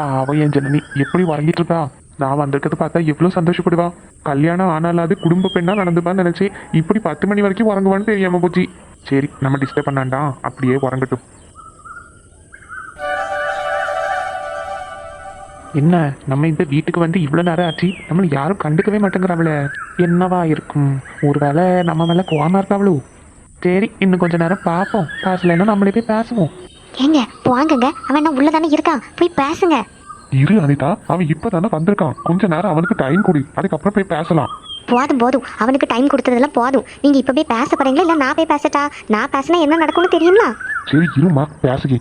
அவன் என் ஜனனி எப்படி உறங்கிட்டு இருக்கா. நான் வந்திருக்கிறது பார்த்தா எவ்வளோ சந்தோஷப்படுவா. கல்யாணம் ஆனாலாவது குடும்ப பெண்ணா நடந்துப்பான்னு நினைச்சேன். இப்படி 10 மணி வரைக்கும் உறங்குவான்னு தெரியாம போச்சு. சரி, நம்ம டிஸ்டர்ப் பண்ணாண்டா, அப்படியே உறங்கட்டும். என்ன, நம்ம இந்த வீட்டுக்கு வந்து இவ்வளோ நேரம் ஆச்சு, நம்மளை யாரும் கண்டுக்கவே மாட்டேங்கிறாங்களே. என்னவா இருக்கும்? ஒருவேளை நம்ம மேலே கோவமா இருக்காவளோ? சரி, இன்னும் கொஞ்ச நேரம் பார்ப்போம். பேசலைன்னா நம்மளே போய் பேசுவோம். ஏங்க வாங்குங்க, அவன் என்ன உள்ளதானே இருக்கான், போய் பேசுங்க. இரு அனிதா, அவன் இப்பதானே வந்திருக்கான். கொஞ்ச நேரம் அவனுக்கு டைம் கொடு, அதுக்கப்புறம் போய் பேசலாம். போதும் போதும், அவனுக்கு டைம் கொடுத்ததெல்லாம் போதும். நீங்க இப்ப போய் பேச போறீங்களா இல்ல நான் போய் பேசட்டா? நான் பேசினா என்ன நடக்கும்னு தெரியுங்களா? சரி இருமா, பேசுகி.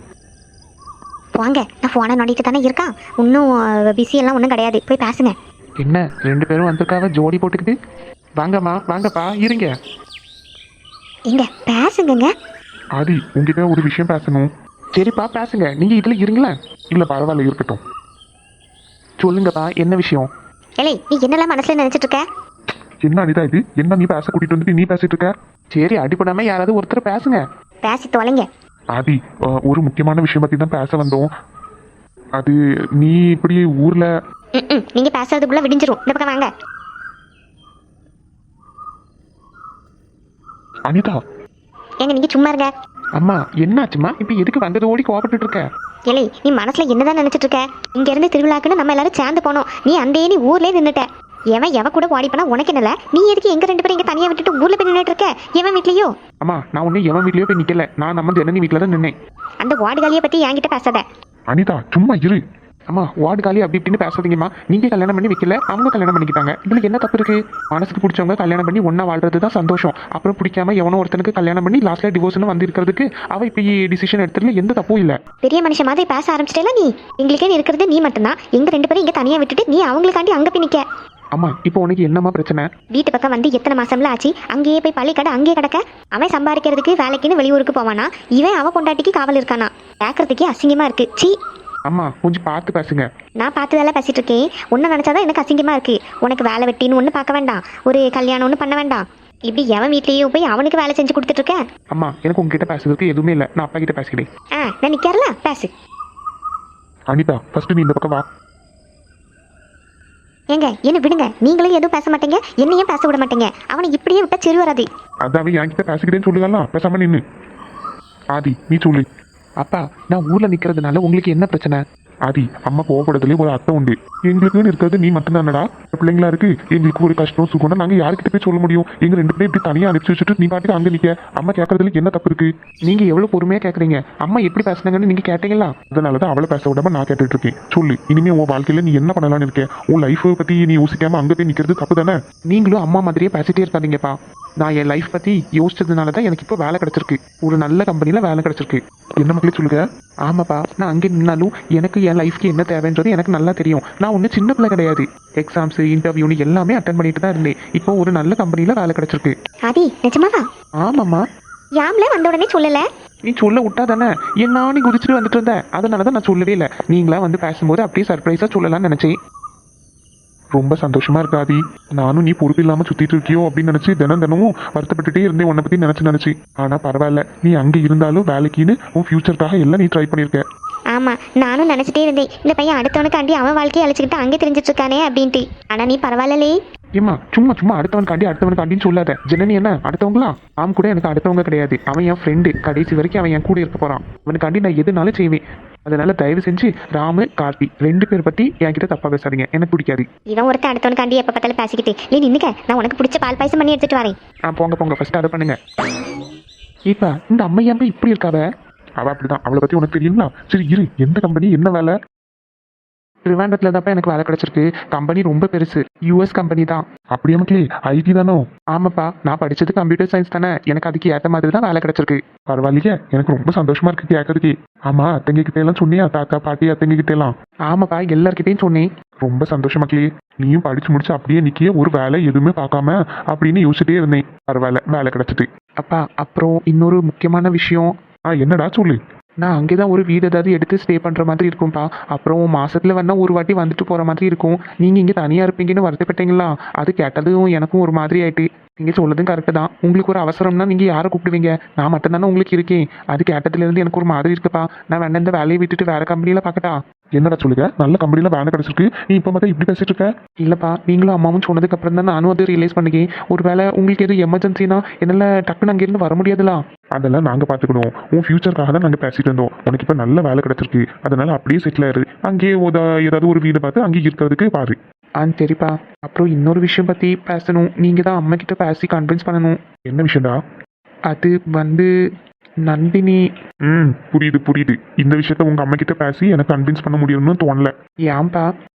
வாங்க, நான் போனை நோண்டிட்டு தானே இருக்கான். இன்னும் பிஸி எல்லாம் ஒன்றும் கிடையாது, போய் பேசுங்க. என்ன 2 பேரும் வந்திருக்காவ ஜோடி போட்டுக்கிட்டு? வாங்கம்மா வாங்கப்பா, இருங்க. இங்க பேசுங்க. ஆதி, உங்ககிட்ட ஒரு விஷயம் பேசணும். சரிப்பா பேசுங்க, நீங்க இதுல இருங்களேன். இல்ல பரவாயில்ல, இருக்கட்டும். சொல்லுங்கப்பா, என்ன விஷயம்? ஏலே, நீ என்னெல்லாம் மனசுல நினைச்சிட்டு இருக்க? என்ன அனிதா இது? என்ன நீ பேச கூட்டிட்டு வந்துட்டு நீ பேசிட்டு இருக்க? சரி, அடிப்படாம யாராவது ஒருத்தர் பேசுங்க. பேசி தொலைங்க. ஆதி, ஒரு முக்கியமான விஷயம் பத்தி தான் பேச வந்தோம். அது நீ இப்படி ஊர்ல... நீங்க பேசுறதுக்குள்ள விடிஞ்சிரும். இந்த பக்கம் வாங்க. அனிதா. ஏங்க நீங்க சும்மா இருங்க. அம்மா என்னாச்சுமா? இப்ப எதுக்கு வந்தது ஓடி கோபப்பட்டு இருக்க? ஏலே, நீ மனசுல என்னதான் நினைச்சிட்டு இருக்க? இங்க இருந்து திருவிழாக்குன்னு நம்ம எல்லாரும் சேர்ந்து போனோம். நீ ஊர்லயே நின்னுட்ட. எவன் கூட ஓடி போனா உனக்கு என்னல? நீ எதுக்கு எங்க 2 பேரும் இங்க தனியா விட்டுட்டு ஊர்ல போய் நின்னுட்டு இருக்க? எவன் வீட்லயோ? அம்மா, நான் ஒண்ணு எவன் வீட்லயோ போய் நிக்கல. நான் நம்ம ஜனனி வீட்ல தான் நின்னேன். அந்த வார்டுகாலியை பத்தி என்கிட்ட பேசாத. அனிதா சும்மா இரு. அம்மா, வார்டு காலி அப்படி இப்படின்னு பேசாதீங்கம்மா. நீங்க கல்யாணம் பண்ணி வைக்கல, அவங்க கல்யாணம் பண்ணிக்கிட்டாங்க. இதுல என்ன தப்பு இருக்கு? மனசுக்கு பிடிச்சவங்க கல்யாணம் பண்ணி ஒன்னா வாழ்றது தான் சந்தோஷம். அப்புறம் பிடிக்காம எவனோ ஒருத்தனுக்கு கல்யாணம் பண்ணி லாஸ்ட்ல டிவோர்ஸ்னு வந்து இருக்கிறதுக்கு அவ இப்ப டிசிஷன் எடுத்துல எந்த தப்பும் இல்ல. பெரிய மனுஷன் மாதிரி பேச ஆரம்பிச்சிட்டேல நீ. எங்களுக்கே இருக்கிறது நீ மட்டும்தான். எங்க 2 பேரும் இங்க தனியா விட்டுட்டு நீ அவங்களுக்காண்டி அங்க போய் நிக்க. அம்மா, இப்போ உனக்கு என்னம்மா பிரச்சனை? வீட்டு பக்கம் வந்து எத்தனை மாசம்ல ஆச்சு? அங்கேயே போய் பள்ளிக்கடை அங்கேயே கிடக்க. அவன் சம்பாதிக்கிறதுக்கு வேலைக்குன்னு வெளியூருக்கு போவானா? இவன் அவ பொண்டாட்டிக்கு காவல் இருக்கானா? கேட்கறதுக்கே அசிங்கமா இருக்கு. சீ. அம்மா, கொஞ்சம் பார்த்து பேசுங்க. நான் பார்த்துதெல்லாம் பேசிட்டு இருக்கேன். ஒன்னு நினைச்சாதான் எனக்கு அசிங்கமா இருக்கு. உனக்கு வேலை வெட்டின்னு ஒண்ணு பார்க்க வேண்டாம், ஒரு கல்யாணம் ஒண்ணு பண்ண வேண்டாம். இப்படி எவன் வீட்லயே போய் அவனுக்கு வேலை செஞ்சு கொடுத்துட்டு இருக்க? அம்மா, எனக்கு உங்ககிட்ட பேசுறதுக்கு எதுவுமே இல்ல. நான் அப்பா கிட்ட பேசிக்கிறேன். நான் நிக்கிறல, பேசு. அனிதா, ஃபர்ஸ்ட் நீ இந்த பக்கம் வா. ஏங்க என்ன விடுங்க. நீங்களும் எதுவும் பேச மாட்டீங்க, என்னையும் பேச விட மாட்டீங்க. அவனை இப்படியே விட்டா சரி வராது. அதான் என்கிட்ட பேசிக்கிறேன்னு சொல்லுதான், பேசாம நின்னு. ஆதி, நீ சொல்லு. அப்பா, நான் ஊர்ல நிக்கிறதுனால உங்களுக்கு என்ன பிரச்சனை? ஆதி, அம்மா போகக்கூடாதுலேயே ஒரு அர்த்தம் உண்டு. எங்களுக்குன்னு இருக்கிறது நீ மட்டும்தானடா. பிள்ளைங்களா இருக்கு, எங்களுக்கு ஒரு கஷ்டம் சுகம்னா நாங்க யாருக்கிட்ட போய் சொல்ல முடியும்? எங்க 2 பேரும் இப்படி தனியா அனுப்பிச்சு வச்சுட்டு நீ பாட்டுக்கு அங்க நிக்க. அம்மா கேட்கறதுல என்ன தப்பு இருக்கு? நீங்க எவ்வளவு பொறுமையா கேக்குறீங்க. அம்மா எப்படி பேசுனாங்கன்னு நீங்க கேட்டீங்களா? அதனாலதான் அவளை பேச விடாம நான் கேட்டுட்டு இருக்கேன். சொல்லு, இனிமே உன் வாழ்க்கையில நீ என்ன பண்ணலாம்னு இருக்க? உன் லைஃப் பத்தி நீ யோசிக்காம அங்க போய் நிக்கிறது தப்பு தானே? நீங்களும் அம்மா மாதிரியே பேசிட்டே இருக்காதீங்கப்பா. நான் என் லைஃப் பத்தி யோசிச்சதுனால தான் எனக்கு இப்போ வேலை கிடைச்சிருக்கு. ஒரு நல்ல கம்பெனில வேலை கிடைச்சிருக்கு. என்ன மக்களே சொல்லுங்க. ஆமாப்பா, நான் அங்கே நின்னாலும் எனக்கு என் லைஃப்க்கு என்ன தேவைன்றது எனக்கு நல்லா தெரியும். நான் ஒன்றும் சின்ன பிள்ளை கிடையாது. எக்ஸாம்ஸ், இன்டர்வியூன்னு எல்லாமே அட்டன் பண்ணிட்டு தான் இருந்தேன். இப்போ ஒரு நல்ல கம்பெனில வேலை கிடைச்சிருக்கு. ஆதி, நிஜமாவா? ஆமாம்மா. யாம்ல வந்த உடனே சொல்லல? நீ சொல்ல விட்டா தானே என்ன நீ குதிச்சுட்டு வந்துட்டு இருந்த. அதனால தான் நான் சொல்லவே இல்லை. நீங்களா வந்து பேசும்போது அப்படியே சர்ப்ரைஸா சொல்லலாம்னு நினைச்சேன். ரொம்ப சந்தோஷமா இருக்காதி. நானும் நீ பொறுப்பு இல்லாம சுத்திட்டு இருக்கியோ அப்படின்னு நினைச்சு தினமும் வருத்தப்பட்டுட்டே இருந்தேன் உன்னை பத்தி நினைச்சு. ஆனா பரவாயில்ல, நீ அங்க இருந்தாலும் வேலைக்குன்னு உன் ஃபியூச்சருக்காக எல்லாம் நீ ட்ரை பண்ணிருக்க. ஆமா, நானும் நினைச்சிட்டே இருந்தேன், இந்த பையன் அடுத்தவனுக்காண்டி அவன் வாழ்க்கையை அழைச்சிக்கிட்டு அங்கே தெரிஞ்சிட்டு இருக்கானே அப்படின்ட்டு. ஆனா நீ பரவாயில்லலே. ஏமா, சும்மா அடுத்தவனுக்காண்டின்னு சொல்லாத. ஜனனி என்ன அடுத்தவங்களா? அவன் கூட எனக்கு அடுத்தவங்க கிடையாது. அவன் என் ஃப்ரெண்டு. கடைசி வரைக்கும் அவன் என் கூட இருக்க போறான். அவனுக்காண்டி நான் எதுனாலும் செய்வேன். அதனால தயவு செஞ்சு ராமு, கார்த்தி 2 பேர் பத்தி என்கிட்ட தப்பா பேசாதீங்க. எனக்கு பிடிக்காது. இவன் ஒருத்தன் அடுத்தவனுக்காண்டி எப்ப பார்த்தாலும் பேசிக்கிட்டு நீ நின்னுக்க. நான் உனக்கு பிடிச்ச பால் பாயசம் பண்ணி எடுத்துட்டு வரேன். போங்க ஃபர்ஸ்ட் அதை பண்ணுங்க. இப்ப இந்த அம்மையாம்பு இப்படி இருக்காவ? அவ அப்படிதான். அவளை பத்தி உனக்கு தெரியுங்களா? சரி இரு, எந்த கம்பெனி, என்ன வேலை? ட்ரிவாண்டத்துல தான் எனக்கு வேலை கிடைச்சிருக்கு. கம்பெனி ரொம்ப பெருசு, யூஎஸ் கம்பெனி தான். அப்படியே மக்களே, ஐடி தானோ? ஆமாப்பா, நான் படிச்சது கம்ப்யூட்டர் சயின்ஸ் தானே. எனக்கு அதுக்கு ஏற்ற மாதிரி தான் வேலை கிடைச்சிருக்கு. பரவாயில்லையே, எனக்கு ரொம்ப சந்தோஷமா இருக்கு கேட்கறதுக்கு. ஆமா, அத்தங்க கிட்ட எல்லாம் சொன்னியா? தாத்தா பாட்டி அத்தங்க கிட்ட எல்லாம்? ஆமாப்பா, எல்லார்கிட்டையும் சொன்னேன். ரொம்ப சந்தோஷம் மக்களே. நீயும் படிச்சு முடிச்சு அப்படியே நிக்கிய, ஒரு வேலை எதுவுமே பார்க்காம அப்படின்னு யோசிச்சுட்டே இருந்தேன். பரவாயில்ல, வேலை கிடைச்சிட்டு. அப்பா, அப்புறம் இன்னொரு முக்கியமான விஷயம். என்னடா சொல்லு. நான் அங்கே தான் ஒரு வீடு ஏதாவது எடுத்து ஸ்டே பண்ணுற மாதிரி இருக்கும்ப்பா. அப்புறம் மாசத்துல வேணா ஒரு வாட்டி வந்துட்டு போகிற மாதிரி இருக்கும். நீங்கள் இங்கே தனியாக இருப்பீங்கன்னு வருத்தப்பட்டீங்களா? அது கேட்டதும் எனக்கும் ஒரு மாதிரி ஆயிட்டு. நீங்கள் சொல்லதும் கரெக்டு தான். உங்களுக்கு ஒரு அவசரம்னா நீங்கள் யாரை கூப்பிடுவீங்க? நான் மட்டும்தானே உங்களுக்கு இருக்கேன். அது கேட்டதுலேருந்து எனக்கு ஒரு மாதிரி இருக்குப்பா. நான் வேணா இந்த வேலையை விட்டுட்டு வேற கம்பெனியில் பார்க்கட்டா? என்னடா சொல்லுங்க, நல்ல கம்பெனியில் வேலை கிடைச்சிருக்கு, நீ இப்போ மட்டும் இப்படி பேசிட்டு இருக்க? இல்லைப்பா, நீங்களும் அம்மாவும் சொன்னதுக்கு அப்புறம் தான் நானும் அது ரியலைஸ் பண்ணிக்கேன். ஒரு வேளை உங்களுக்கு எதுவும் எமர்ஜென்சினா என்னால் டக்குன்னு அங்கேருந்து வர முடியாதுலாம். அதெல்லாம் நாங்கள் பார்த்துக்கணும். உன் ஃபியூச்சருக்காக தான் நாங்கள் பேசிட்டு இருந்தோம். உனக்கு இப்போ நல்ல வேலை கிடைச்சிருக்கு, அதனால அப்படியே செட்டில் ஆயிரு. அங்கேயே ஏதாவது ஒரு வீடு பார்த்து அங்கேயே இருக்கிறதுக்கு பாரு. சரிப்பா. அப்புறம் இன்னொரு விஷயம் பற்றி பேசணும். நீங்கள் தான் அம்மா கிட்ட பேசி கன்வின்ஸ் பண்ணணும். என்ன விஷயம்டா? அது வந்து நந்தினி. புரியுது புரியுது. இந்த விஷயத்த உங்க அம்மா கிட்ட பேசி எனக்கு கன்வின்ஸ் பண்ண முடியும்னு தோணல. ஏன்பா?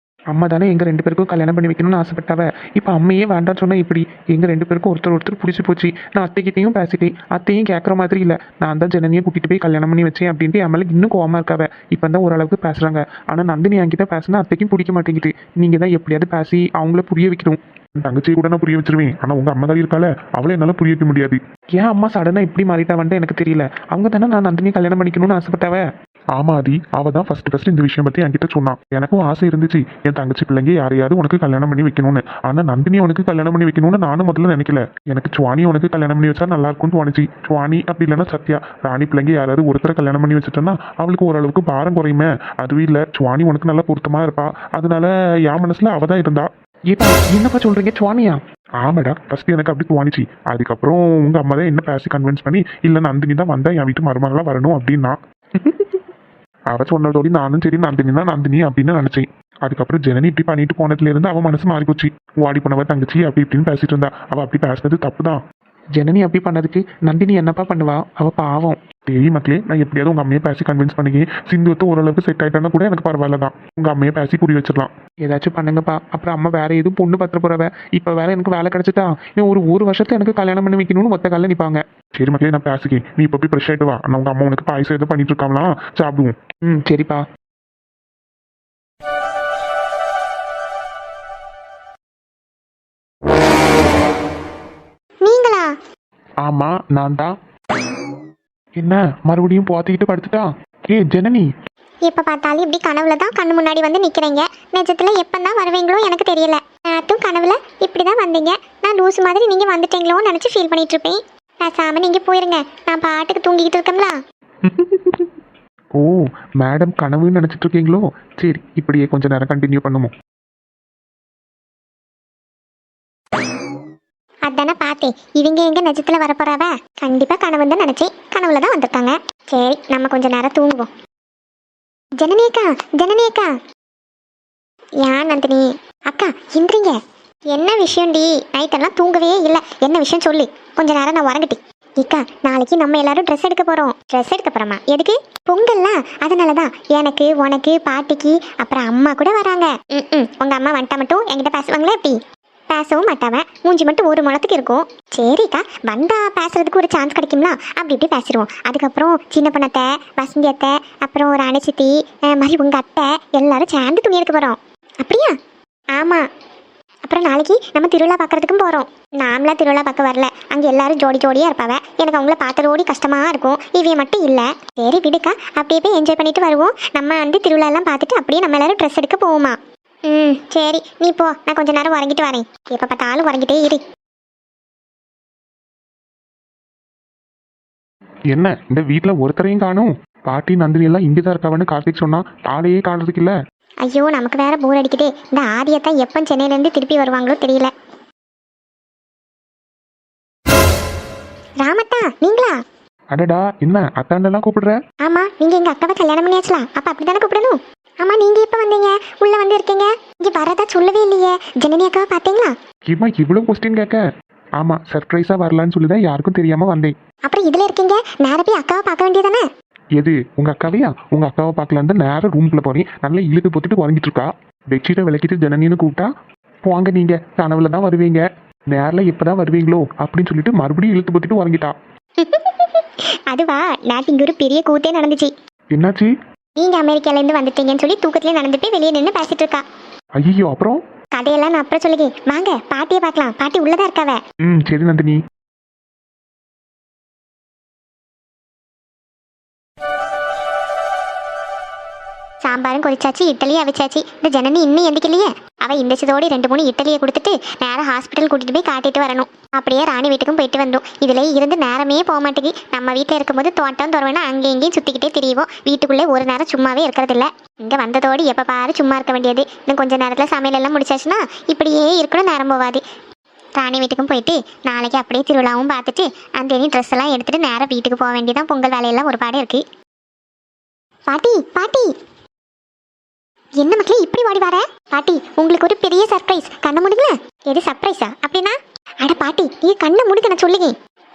அம்மா தானே எங்க 2 பேருக்கும் கல்யாணம் பண்ணி வைக்கணும்னு ஆசைப்பட்டாவ. இப்போ அம்மையே வேண்டாம்னு சொன்னா இப்படி எங்க 2 பேருக்கும் ஒருத்தர் பிடிச்சி போச்சு. நான் அத்தைக்கிட்டையும் பேசிட்டேன். அத்தையும் கேட்குற மாதிரி இல்லை. நான் தான் ஜனனியை கூட்டிட்டு போய் கல்யாணம் பண்ணி வச்சேன் அப்படின்ட்டு என் மேலே இன்னும் கோவமா இருக்காவ. இப்போ தான் ஓரளவுக்கு பேசுறாங்க. ஆனால் நந்தினி என்கிட்ட பேசினா அத்தைக்கும் பிடிக்க மாட்டேங்குது. நீங்க தான் எப்படியாவது பேசி அவங்கள புரிய வைக்கணும். என் தங்கச்சியை கூட நான் புரிய வச்சிருவேன். ஆனால் உங்க அம்மா தான் இருக்கால, அவளை என்னால் புரிய வைக்க முடியாது. ஏன் அம்மா சடனாக இப்படி மாறிட்டாவன்ட்டு எனக்கு தெரியல. அவங்க தானே நான் நந்தினி கல்யாணம் பண்ணிக்கணும்னு ஆசைப்பட்டாவ. ஆமா ஆதி, அவ தான் ஃபர்ஸ்ட் இந்த விஷயம் பத்தி என்கிட்ட சொன்னான். எனக்கும் ஆசை இருந்துச்சு, என் தங்கச்சி பிள்ளைங்க யாரையாவது உனக்கு கல்யாணம் பண்ணி வைக்கணும்னு. ஆனா நந்தினி உனக்கு கல்யாணம் பண்ணி வைக்கணும்னு நானும் முதல்ல நினைக்கல. எனக்கு சுவானி உனக்கு கல்யாணம் பண்ணி வச்சா நல்லா இருக்கும்னு தோணுச்சு. சுவானி அப்படி இல்லைன்னா சத்யா, ராணி பிள்ளைங்க யாராவது ஒருத்தரை கல்யாணம் பண்ணி வச்சுட்டோன்னா அவளுக்கு ஓரளவுக்கு பாரம் குறையுமே. அதுவும் இல்லை, சுவானி உனக்கு நல்லா பொருத்தமா இருப்பா. அதனால என் மனசுல அவ தான் இருந்தா. ஏப்பா என்னப்பா சொல்றீங்க? சுவானியா? ஆமாடா, ஃபர்ஸ்ட் எனக்கு அப்படி தோணுச்சு. அதுக்கப்புறம் உங்க அம்மா தான் என்ன பேசி கன்வின்ஸ் பண்ணி, இல்லை நந்தினி தான் வந்தா என் வீட்டு மருமகளா வரணும் அப்படின்னா. அவ சொன்னதோடு நானும் சரி நந்தினி அப்படின்னு நினைச்சேன். அதுக்கப்புறம் ஜனனி இப்படி பண்ணிட்டு போனதுல இருந்து அவ மனசு மாறி போச்சு. வாடி பண்ணவ தங்கச்சி அப்படி இப்படின்னு பேசிட்டு இருந்தா. அவ அப்படி பேசுனது தப்பு தான். ஜனனி அப்படி பண்ணதுக்கு நந்தினி என்னப்பா பண்ணுவா? அவ பாவம். சரி மக்களே, நான் எப்படியாவது உங்க அம்மையை பேசி கன்வின்ஸ் பண்ணிக்கி சிந்துவத்தை ஓரளவுக்கு செட் ஆயிட்டானா கூட எனக்கு பரவாயில்ல தான். உங்க அம்மையை பேசி புரிய வச்சிடலாம். ஏதாச்சும் பண்ணுங்கப்பா. அப்புறம் அம்மா வேற எதுவும் பொண்ணு பத்திர போறவ. இப்ப வேற எனக்கு வேலை கிடைச்சிட்டா இன்னும் ஒரு வருஷத்துல எனக்கு கல்யாணம் பண்ணி வைக்கணும்னு ஒத்த காலில் நிப்பாங்க. சரி மக்களே, நான் பேசிக்கேன். நீ இப்போ போய் ஃப்ரெஷ் ஆயிட்டு வா. நான் உங்க அம்மா உனக்கு பாயசம் எதுவும் பண்ணிட்டு இருக்காங்களா, சாப்பிடுவோம். சரிப்பா. நீங்களா? ஆமா, நான் தான். என்ன மறுபடியும் போத்திக்கிட்டு படுத்துட்டா? ஜனனி, எப்ப பார்த்தாலும் இப்படி கனவுல தான் கண்ணு முன்னாடி வந்து நிக்கிறீங்க. நிஜத்துல எப்பதான் வருவீங்களோ எனக்கு தெரியல. நேத்தும் கனவுல இப்படிதான் வந்தீங்க. நான் லூசு மாதிரி நீங்க வந்துட்டீங்களோன்னு நினைச்சு ஃபீல் பண்ணிட்டு இருப்பேன். பேசாம நீங்க போயிருங்க, நான் பாட்டுக்கு தூங்கிக்கிட்டு இருக்கேன்ல. ஓ மேடம் கனவுன்னு நினைச்சிட்டு இருக்கீங்களோ? சரி, இப்படியே கொஞ்ச நேரம் கண்டினியூ பண்ணுவோம். அதானே பார்த்தேன். இவங்க எங்க நிஜத்துல வரப்போறாவ? கண்டிப்பா கனவு தான் நினைச்சேன். கனவுல தான் வந்திருக்காங்க. சரி, நம்ம கொஞ்ச நேரம் தூங்குவோம். ஜனனி அக்கா. ஏன் நந்தினி அக்கா இந்திரிங்க? என்ன விஷயம்டி? நைட்டெல்லாம் தூங்கவே இல்லை. என்ன விஷயம் சொல்லு. கொஞ்ச நேரம் நான் உறங்கிட்டேன். இக்கா, நாளைக்கு நம்ம எல்லாரும் ட்ரெஸ் எடுக்க போறோமா? எதுக்கு? பொங்கல்லாம். அதனாலதான் எனக்கு உனக்கு பாட்டிக்கு அப்புறம் அம்மா கூட வராங்க. உங்க அம்மா வந்துட்டா மட்டும் என்கிட்ட பேசுவாங்களே? எப்படி? பேசவும் மாட்டாவ. மூஞ்சி மட்டும் ஒரு முளத்துக்கு இருக்கும். சரிக்கா, வந்தா பேசுறதுக்கு ஒரு சான்ஸ் கிடைக்கும்ல, அப்படி இப்படி பேசிடுவோம். அதுக்கப்புறம் சின்ன பொண்ணத்தை, வசந்தி அத்தை, அப்புறம் ஒரு அணைச்சித்தி மாதிரி உங்க அத்தை எல்லாரும் சேர்ந்து துணி எடுக்க போறோம். அப்படியா? ஆமா. அப்புறம் நாளைக்கு நம்ம திருவிழா பார்க்கறதுக்கும் போறோம். நாமளா திருவிழா பார்க்க வரல, அங்க எல்லாரும் ஜோடியா இருப்பாவ. எனக்கு அவங்கள பார்த்ததோடி கஷ்டமா இருக்கும். இவைய மட்டும் இல்ல. சரி விடுக்கா, அப்படியே போய் என்ஜாய் பண்ணிட்டு வருவோம். நம்ம வந்து திருவிழா எல்லாம் பார்த்துட்டு அப்படியே நம்ம எல்லாரும் ட்ரெஸ் எடுக்க போவோமா? சரி, நீ போ. நான் கொஞ்ச நேரம் உறங்கிட்டு வரேன். எப்ப பார்த்தாலும் உறங்கிட்டே இரு. என்ன இந்த வீட்டுல ஒருத்தரையும் காணும்? பாட்டி நந்தினி எல்லாம் இங்கதான் இருக்காவன்னு கார்த்திக் சொன்னா, ஆளையே காணுறதுக்கு இல்ல. ஐயோ, நமக்கு வேற போர் அடிக்குதே. இந்த ஆதியத்தான் எப்ப சென்னையில இருந்து திருப்பி வருவாங்களோ தெரியல. ராமத்தா, நீங்களா? அடடா, என்ன அத்தாண்டெல்லாம் கூப்பிடுற? ஆமா, நீங்க எங்க அக்காவை கல்யாணம் பண்ணியாச்சுலாம். அப்ப அப்படித்தானே கூப்பிடணும். ஆமா, நீங்க எப்ப வந்தீங்க? உள்ள வந்து இருக்கீங்க. இங்க வரதா சொல்லவே இல்லையே. ஜனனி அக்காவை பாத்தீங்களா? இம்மா இவ்வளவு கொஸ்டின் கேட்க? ஆமா, சர்ப்ரைஸா வரலான்னு சொல்லிதான் யாருக்கும் தெரியாம வந்தேன். அப்புறம் இதுல இருக்கீங்க, நேர போய் அக்காவை பார்க்க வேண்டியதானே? எது உங்க அக்காவையா? உங்க அக்காவை பார்க்கலான்னு நேரம் ரூம்குள்ள போறேன். நல்லா இழுத்து போட்டுட்டு உறங்கிட்டு இருக்கா. பெட்ஷீட்டை விளக்கிட்டு ஜனனின்னு கூப்பிட்டா, போங்க நீங்க கனவுல தான் வருவீங்க, நேரில் எப்பதான் வருவீங்களோ அப்படின்னு சொல்லிட்டு மறுபடியும் இழுத்து போட்டுட்டு உறங்கிட்டா. அதுவா, நேற்று இங்க ஒரு பெரிய கூத்தே நடந்துச்சு. என்னாச்சு? நீங்க அமெரிக்கால இருந்து வந்துட்டீங்கன்னு சொல்லி தூக்கத்திலே நடந்துட்டு வெளியே நின்று பேசிட்டு இருக்கா. ஐயோ, அப்புறம்? கதையெல்லாம் நான் அப்புறம் சொல்லுங்க. வாங்க பாட்டியை பார்க்கலாம். பாட்டி உள்ளதா இருக்காவ. சரி நந்தினி. சாம்பாரும் கொதிச்சாச்சு, இட்லியும் அவிச்சாச்சு. இந்த ஜனனி இன்னும் எந்திக்கலையே. அவ இந்தச்சதோடு 2 3 இட்லியை கொடுத்துட்டு நேரம் ஹாஸ்பிட்டல் கூட்டிட்டு போய் காட்டிட்டு வரணும். அப்படியே ராணி வீட்டுக்கும் போயிட்டு வந்தோம். இதுல இருந்து நேரமே போக மாட்டேங்குது. நம்ம வீட்டில் இருக்கும்போது தோட்டம் துறவேனா அங்கேயும் இங்கேயும் சுத்திக்கிட்டே திரிவோம். வீட்டுக்குள்ளே ஒரு நேரம் சும்மாவே இருக்கிறது இல்ல. இங்க வந்ததோடு எப்ப பாரு சும்மா இருக்க வேண்டியது. இன்னும் கொஞ்ச நேரத்துல சமையல் எல்லாம் முடிச்சாச்சுன்னா இப்படியே இருக்கணும், நேரம் போவாது. ராணி வீட்டுக்கும் போயிட்டு நாளைக்கு அப்படியே திருவிழாவும் பார்த்துட்டு அந்த ட்ரெஸ் எல்லாம் எடுத்துட்டு நேரம் வீட்டுக்கு போக வேண்டியதான். பொங்கல் வேலையெல்லாம் ஒரு பாடு இருக்கு. பாட்டி பாட்டி, என்ன மக்களே இப்படி ஓடி வர? பாட்டி, உங்களுக்கு ஒரு பெரிய சர்ப்ரைஸ். கண்ணை மூடுங்களா. எது சர்ப்ரைஸா? அப்படின்னா? அட பாட்டி, நீ கண்ணை மூடுக்க நான் சொல்லுங்க.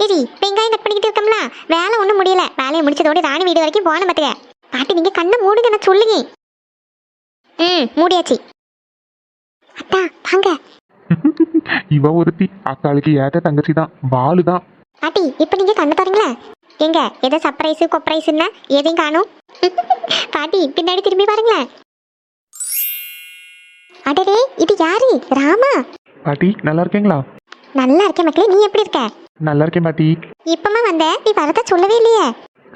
ஏடி, வெங்காயம் கட் பண்ணிக்கிட்டு இருக்கோம்ல, வேலை ஒன்றும் முடியல. வேலையை முடிச்சதோடு ராணி வீடு வரைக்கும் போன பார்த்துக்க. பாட்டி, நீங்க கண்ணை மூடுங்க நான் சொல்லுங்க. மூடியாச்சு. அத்தா வாங்க. இவ ஒருத்தி, அக்காளுக்கு ஏத்த தங்கச்சி தான், பாலு தான். பாட்டி, இப்ப நீங்க கண்ணு பாருங்களா. எங்க எதோ சர்ப்ரைஸ் கொப்ரைஸ்ன்னா எதையும் காணும். பாட்டி, பின்னாடி திரும்பி பாருங்களேன். அடடே, இது யாரு? ராமா. பாட்டி நல்லா இருக்கீங்களா? நல்லா இருக்கேன் மக்களே, நீ எப்படி இருக்க? நல்லா இருக்கேன் பாட்டி. இப்பமா வந்த, நீ வரதா சொல்லவே இல்லையே.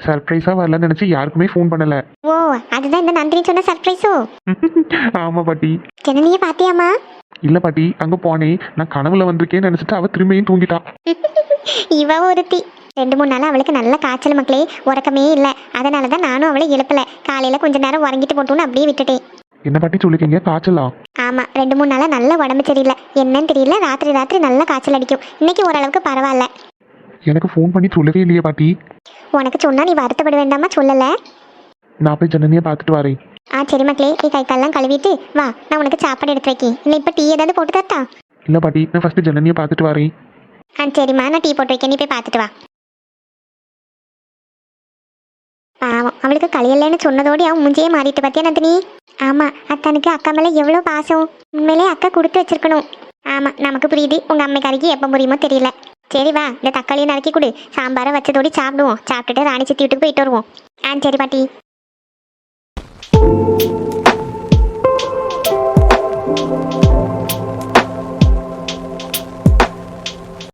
சர்ப்ரைஸா வரலன்னு நினைச்சு யாருக்குமே ஃபோன் பண்ணல. ஓ, அதுதான் இந்த நந்தினி சொன்ன சர்ப்ரைஸோ? ஆமா பாட்டி. ஜனனிய பாத்தியாமா? இல்ல பாட்டி, அங்க போனேன். நான் கனவுல வந்திருக்கேன்னு நினைச்சிட்டு அவ திரும்பியும் தூங்கிட்டா. இவ ஒருத்தி. 2 3 நாள் அவளுக்கு நல்ல காய்ச்சல் மக்களே, உறக்கமே இல்ல. அதனாலதான் நானும் அவளை எழுப்பல. காலையில கொஞ்ச நேரம் உறங்கிட்டு போட்டுன்னு அப்படியே விட்டுட்டேன். என்ன பாட்டி சொல்லிருக்கீங்க, காய்ச்சலா? ஆமா, 2 3 நாளா நல்ல உடம்பு சரியில்லை. என்னன்னு தெரியல, ராத்திரி நல்ல காய்ச்சல் அடிக்கும். இன்னைக்கு ஓரளவுக்கு பரவாயில்ல. எனக்கு ஃபோன் பண்ணி சொல்லவே இல்லையே பாட்டி. உனக்கு சொன்னா நீ வருத்தப்பட வேண்டாமா, சொல்லல. நான் போய் ஜனனியை பார்த்துட்டு வரேன். சரி மக்களே, நீ கை காலெல்லாம் கழுவிட்டு வா, நான் உனக்கு சாப்பாடு எடுத்து வைக்கேன். இல்லை இப்போ டீ ஏதாவது போட்டு தரட்டா? இல்ல பாட்டி, நான் ஃபர்ஸ்ட் ஜனனியை பார்த்துட்டு வரேன். சரிம்மா, நான் டீ போட்டு வைக்கேன், நீ போய் பார்த்துட்டு வா. பாவம், அவளுக்கு கலியல்லன்னு சொன்னதோடு அவன் மூஞ்சியே மாறிட்டு பார்த்தியா நந்தினி? ஆமா, அத்தனுக்கு அக்கா மேலே எவ்வளோ பாசம். உண்மையிலே அக்கா கொடுத்து வச்சிருக்கணும். ஆமா, நமக்கு புரியுது, உங்க அம்மைக்காரிக்கு எப்போ புரியுமோ தெரியல. சரி வா, இந்த தக்காளியை நறுக்கி கொடு, சாம்பாரை வச்சதோடி சாப்பிடுவோம். சாப்பிட்டுட்டு ராணி சித்தி வீட்டுக்கு போயிட்டு வருவோம். சரி பாட்டி.